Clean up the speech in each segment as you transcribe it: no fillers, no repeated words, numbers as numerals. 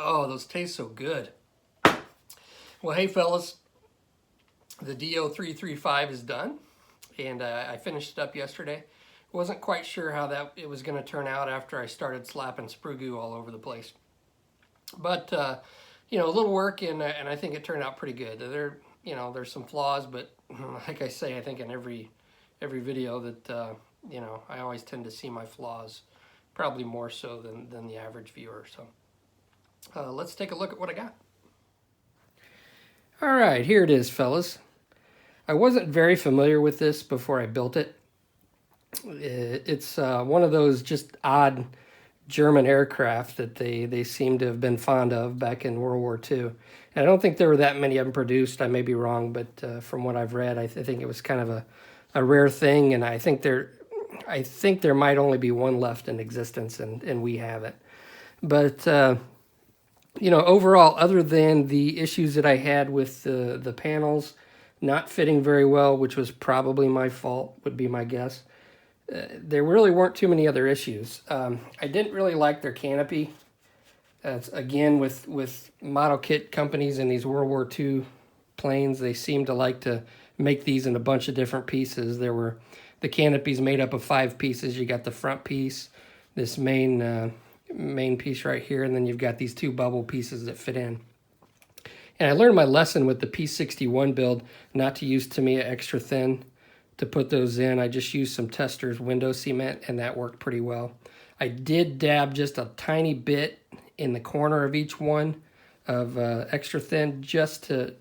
Oh, those taste so good. Well, hey fellas, the DO335 is done, and I finished it up yesterday. Wasn't quite sure how that it was going to turn out after I started slapping sprue goo all over the place. But you know, a little work, and I think it turned out pretty good. There's some flaws, but like I say, I think in every video that I always tend to see my flaws, probably more so than the average viewer. So let's take a look at what I got. All right, here it is, fellas. I wasn't very familiar with this before I built it. It's one of those just odd German aircraft that they seem to have been fond of back in World War II. And I don't think there were that many of them produced. I may be wrong, but from what I've read, I think it was kind of a rare thing. And I think there might only be one left in existence, and we have it. But overall, other than the issues that I had with the panels not fitting very well, which was probably my fault, would be my guess, there really weren't too many other issues. I didn't really like their canopy. Again, with model kit companies in these World War II planes, they seem to like to make these in a bunch of different pieces. The canopy's made up of 5 pieces. You got the front piece, this main piece right here, and then you've got these 2 bubble pieces that fit in. And I learned my lesson with the P61 build not to use Tamiya extra thin to put those in. I just used some Testors window cement, and that worked pretty well. I did dab just a tiny bit in the corner of each one of extra thin just to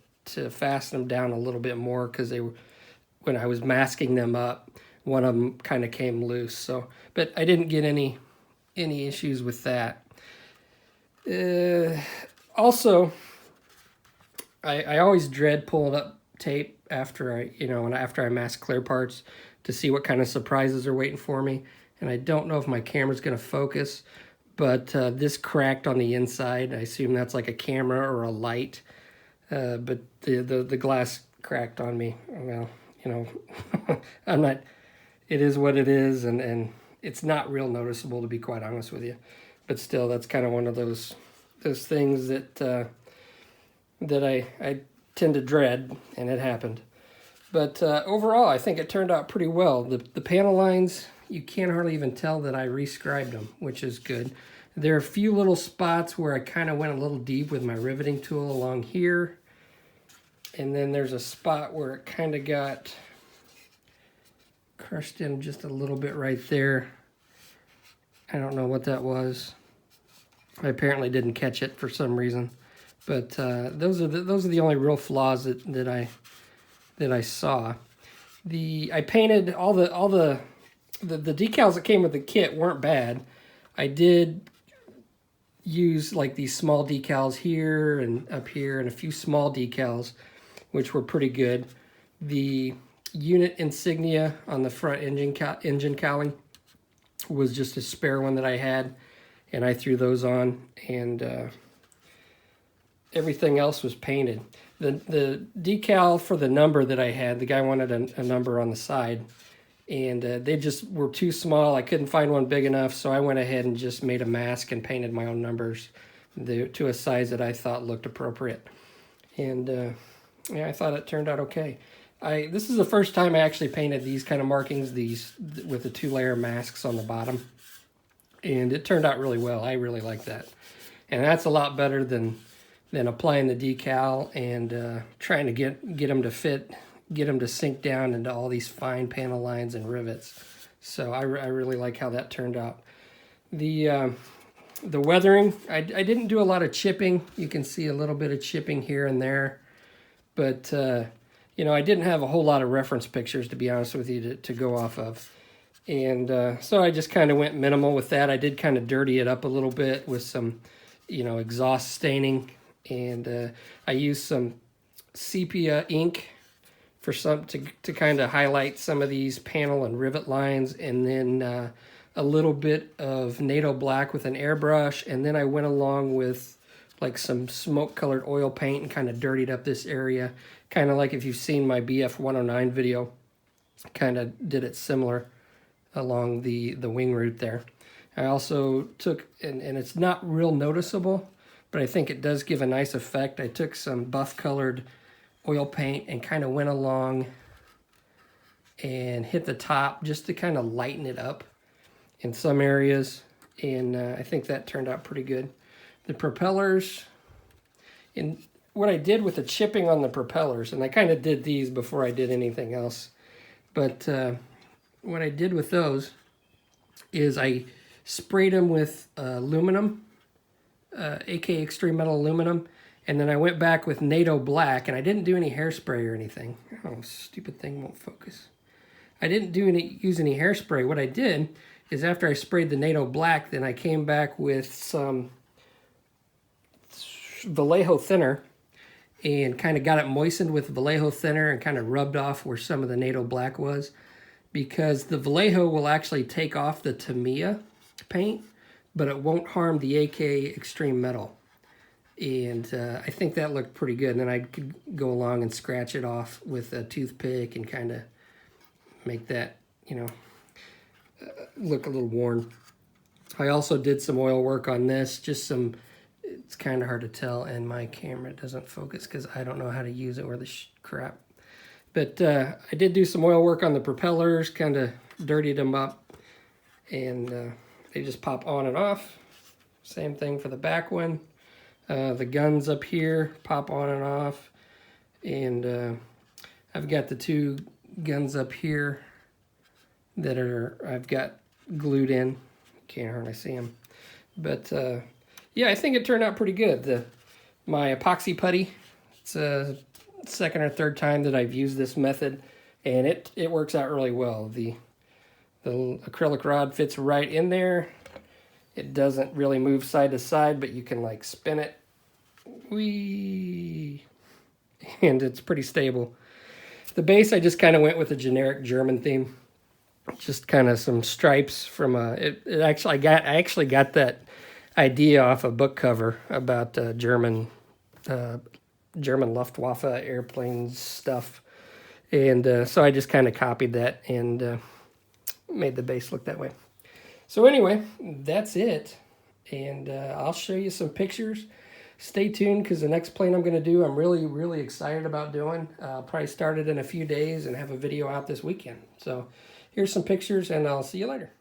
fasten them down a little bit more, because when I was masking them up, one of them kind of came loose. So, but I didn't get any issues with that. Also, I always dread pulling up tape after I mask clear parts to see what kind of surprises are waiting for me. And I don't know if my camera's going to focus, but this cracked on the inside. I assume that's like a camera or a light. But the glass cracked on me. Well, I'm not. It is what it is, and it's not real noticeable, to be quite honest with you. But still, that's kind of one of those things that I tend to dread, and it happened. But overall, I think it turned out pretty well. The panel lines, you can't hardly even tell that I rescribed them, which is good. There are a few little spots where I kind of went a little deep with my riveting tool along here. And then there's a spot where it kind of got crushed in just a little bit right there. I don't know what that was. I apparently didn't catch it for some reason. But those are the only real flaws that I saw. I painted all the decals that came with the kit weren't bad. I did use like these small decals here and up here, and a few small decals, which were pretty good. The unit insignia on the front engine cowling was just a spare one that I had, and I threw those on, and everything else was painted. The decal for the number that I had, the guy wanted a number on the side, and they just were too small. I couldn't find one big enough, so I went ahead and just made a mask and painted my own numbers to a size that I thought looked appropriate. And yeah, I thought it turned out okay. This is the first time I actually painted these kind of markings, with the 2-layer masks on the bottom, and it turned out really well. I really like that, and that's a lot better than applying the decal and trying to get them to fit, get them to sink down into all these fine panel lines and rivets. So I really like how that turned out. The weathering, I didn't do a lot of chipping. You can see a little bit of chipping here and there, but I didn't have a whole lot of reference pictures, to be honest with you, to go off of. And so I just kind of went minimal with that. I did kind of dirty it up a little bit with some, exhaust staining. And I used some sepia ink to kind of highlight some of these panel and rivet lines, and then a little bit of NATO black with an airbrush, and then I went along with like some smoke colored oil paint and kind of dirtied up this area, kind of like if you've seen my BF 109 video, kind of did it similar along the wing root there. I also took, and it's not real noticeable, but I think it does give a nice effect. I took some buff colored oil paint and kind of went along and hit the top just to kind of lighten it up in some areas, and I think that turned out pretty good. The propellers, and what I did with the chipping on the propellers, and I kind of did these before I did anything else, but what I did with those is I sprayed them with aluminum, AK Extreme Metal Aluminum, and then I went back with NATO Black, and I didn't do any hairspray or anything. Oh, stupid thing won't focus. I didn't use any hairspray. What I did is after I sprayed the NATO Black, then I came back with some Vallejo thinner and kind of got it moistened with Vallejo thinner and kind of rubbed off where some of the NATO Black was, because the Vallejo will actually take off the Tamiya paint, but it won't harm the AK Extreme Metal. And I think that looked pretty good. And then I could go along and scratch it off with a toothpick and kind of make that, you know, look a little worn. I also did some oil work on this, just some, it's kind of hard to tell, and my camera doesn't focus because I don't know how to use it or the crap. But I did do some oil work on the propellers, kind of dirtied them up, and they just pop on and off. Same thing for the back one. The guns up here pop on and off, and I've got the two guns up here that I've got glued in. Can't hardly see them, but yeah, I think it turned out pretty good. My epoxy putty, it's a second or third time that I've used this method, and it works out really well. The acrylic rod fits right in there. It doesn't really move side to side, but you can like spin it. Whee! And it's pretty stable. The base, I just kind of went with a generic German theme. Just kind of some stripes from I actually got that idea off a book cover about German Luftwaffe airplanes stuff. And so I just kind of copied that and made the base look that way. So anyway, that's it. And I'll show you some pictures. Stay tuned, because the next plane I'm going to do, I'm really, really excited about doing. I'll probably start it in a few days and have a video out this weekend. So here's some pictures, and I'll see you later.